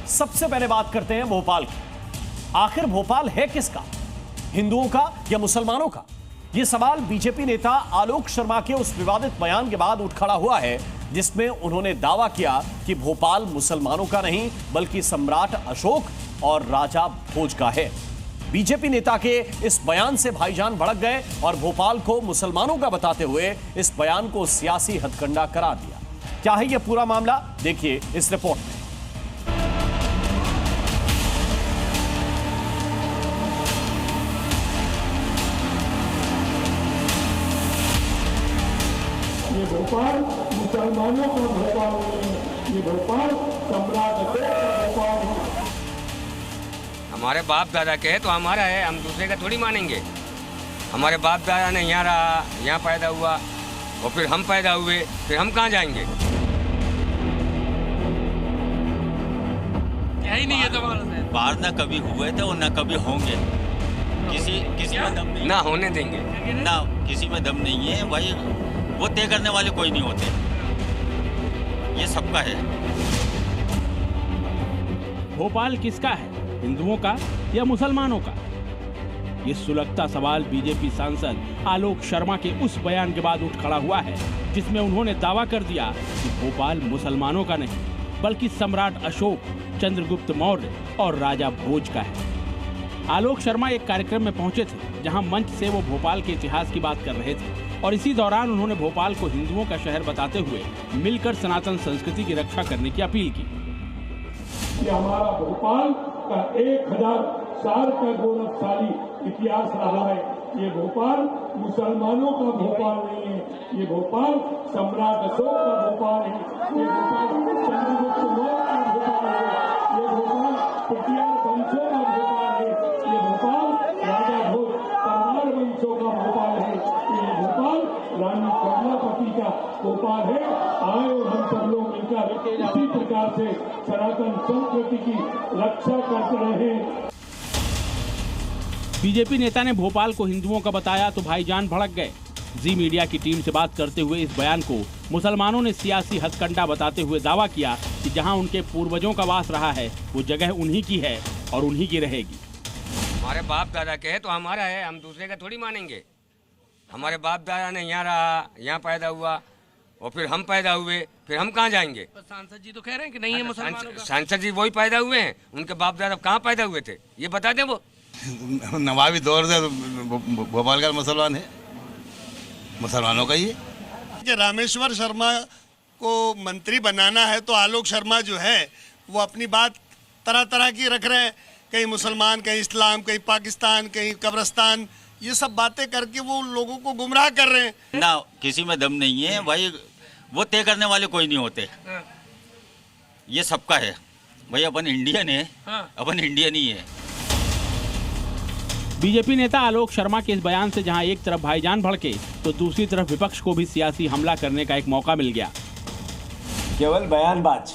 सबसे पहले बात करते हैं भोपाल की। आखिर भोपाल है किसका, हिंदुओं का या मुसलमानों का? यह सवाल बीजेपी नेता आलोक शर्मा के उस विवादित बयान के बाद उठ खड़ा हुआ है, जिसमें उन्होंने दावा किया कि भोपाल मुसलमानों का नहीं बल्कि सम्राट अशोक और राजा भोज का है। बीजेपी नेता के इस बयान से भाईजान भड़क गए और भोपाल को मुसलमानों का बताते हुए इस बयान को सियासी हथकंडा करार दिया। क्या है यह पूरा मामला, देखिए इस रिपोर्ट में। ये भोपाल मुसलमानों का भोपाल नहीं है, ये भोपाल सम्राट अशोक का भोपाल है। हमारे बाप दादा के है तो हमारा है, हम दूसरे का थोड़ी मानेंगे। हमारे बाप दादा ने यहाँ रहा, यहाँ पैदा हुआ और फिर हम पैदा हुए, फिर हम कहाँ जाएंगे? यही नहीं है तुम्हारा से। बाहर ना कभी हुए थे और ना कभी होंगे। किसी में दम नहीं, ना होने देंगे। ना किसी में दम नहीं है भाई, वो तय करने वाले कोई नहीं होते, ये सबका है। भोपाल किसका है, हिंदुओं का या मुसलमानों का? ये सुलगता सवाल बीजेपी सांसद आलोक शर्मा के उस बयान के बाद उठ खड़ा हुआ है, जिसमें उन्होंने दावा कर दिया कि भोपाल मुसलमानों का नहीं बल्कि सम्राट अशोक, चंद्रगुप्त मौर्य और राजा भोज का है। आलोक शर्मा एक कार्यक्रम में पहुंचे थे, जहां मंच से वो भोपाल के इतिहास की बात कर रहे थे और इसी दौरान उन्होंने भोपाल को हिंदुओं का शहर बताते हुए मिलकर सनातन संस्कृति की रक्षा करने की अपील की। ये हमारा भोपाल का 1000 साल का गौरवशाली इतिहास रहा है। ये भोपाल मुसलमानों का भोपाल नहीं है, ये भोपाल सम्राट अशोक का भोपाल है, ये भोपाल चंद्रगुप्त मौर्य का भोपाल है, ये भोपाल पटियाला वंशों का भोपाल है, ये भोपाल राजा भोज परमार वंशों का भोपाल है, ये भोपाल रानी कमलापति का भोपाल है। आए और हम सब लोग मिलकर इसी प्रकार से सनातन संस्कृति की रक्षा करते रहे। बीजेपी नेता ने भोपाल को हिंदुओं का बताया तो भाईजान भड़क गए। जी मीडिया की टीम से बात करते हुए इस बयान को मुसलमानों ने सियासी हथकंडा बताते हुए दावा किया कि जहां उनके पूर्वजों का वास रहा है वो जगह उन्हीं की है और उन्हीं की रहेगी। हमारे बाप दादा के है तो हमारा है, हम दूसरे का थोड़ी मानेंगे। हमारे बाप दादा ने यहाँ रहा, यहाँ पैदा हुआ और फिर हम पैदा हुए, फिर हम कहाँ जाएंगे? सांसद जी तो कह रहे हैं कि नहीं है मुसलमानों का। सांसद जी वही पैदा हुए हैं, उनके बाप दादा कहाँ पैदा हुए थे, ये बता दें। वो नवाबी दौर से भोपाल का मुसलमान है, मुसलमानों का ही है। कि रामेश्वर शर्मा को मंत्री बनाना है तो आलोक शर्मा जो है वो अपनी बात तरह तरह की रख रहे हैं, कहीं मुसलमान, कहीं इस्लाम, कहीं पाकिस्तान, कहीं कब्रिस्तान, ये सब बातें करके वो लोगों को गुमराह कर रहे हैं। ना किसी में दम नहीं है भाई, वो तय करने वाले कोई नहीं होते, ये सबका है भाई। अपन इंडियन है, अपन इंडियन ही है। बीजेपी नेता आलोक शर्मा के इस बयान से जहां एक तरफ भाईजान भड़के तो दूसरी तरफ विपक्ष को भी सियासी हमला करने का एक मौका मिल गया। केवल बयानबाज,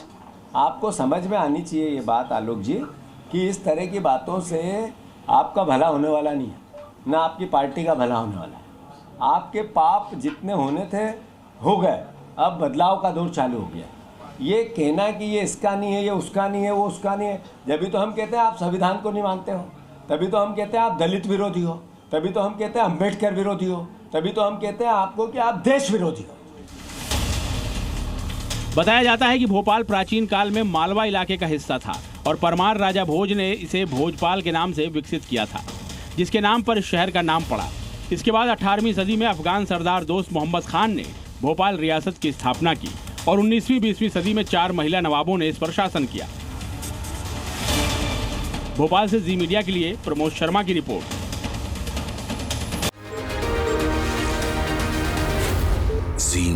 आपको समझ में आनी चाहिए ये बात आलोक जी कि इस तरह की बातों से आपका भला होने वाला नहीं है, ना आपकी पार्टी का भला होने वाला है। आपके पाप जितने होने थे हो गए, अब बदलाव का दौर चालू हो गया। ये कहना कि ये इसका नहीं है, ये उसका नहीं है, वो उसका नहीं है, जब भी तो हम कहते हैं आप संविधान को नहीं मानते हो, तभी तो हम कहते हैं आप दलित विरोधी हो, तभी तो हम कहते हैं अम्बेडकर विरोधी हो, तभी तो हम कहते हैं आपको कि आप देश विरोधी हो। बताया जाता है कि भोपाल प्राचीन काल में मालवा इलाके का हिस्सा था और परमार राजा भोज ने इसे भोजपाल के नाम से विकसित किया था, जिसके नाम पर इस शहर का नाम पड़ा। इसके बाद 18वीं सदी में अफगान सरदार दोस्त मोहम्मद खान ने भोपाल रियासत की स्थापना की और 19वीं-20वीं सदी में 4 महिला नवाबों ने इस पर शासन किया। भोपाल से जी मीडिया के लिए प्रमोद शर्मा की रिपोर्ट। जी